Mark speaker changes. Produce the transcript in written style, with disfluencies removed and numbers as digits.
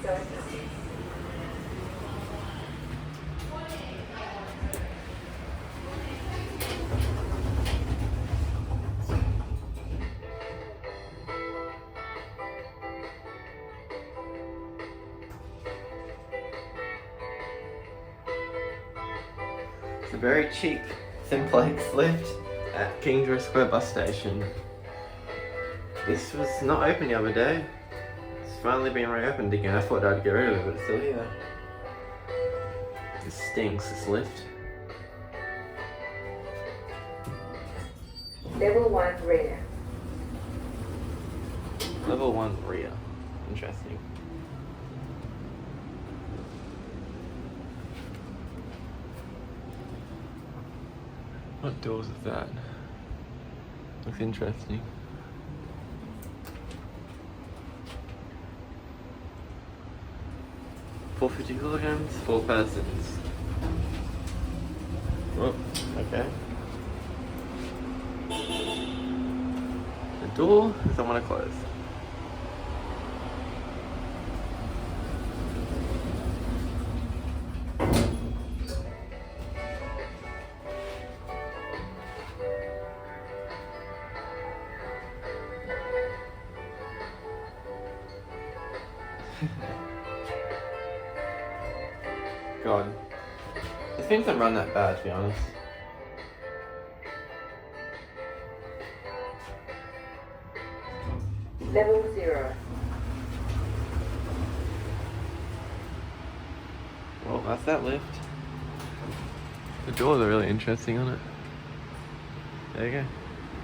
Speaker 1: It's a very cheap Simplex lift at Dewhurst Square bus station. This was not open the other day. It's finally been reopened again. I thought I'd get rid of it, but it's still here. It stinks, this lift.
Speaker 2: Level 1 rear.
Speaker 1: Level 1 rear. Interesting. What doors is that? Looks interesting. $450 kilograms, 4 persons. Oh, okay. The door is I want to close. God. This thing doesn't run that bad, to be honest.
Speaker 2: Level 0.
Speaker 1: Well, that's that lift. The doors are really interesting on it. There you go.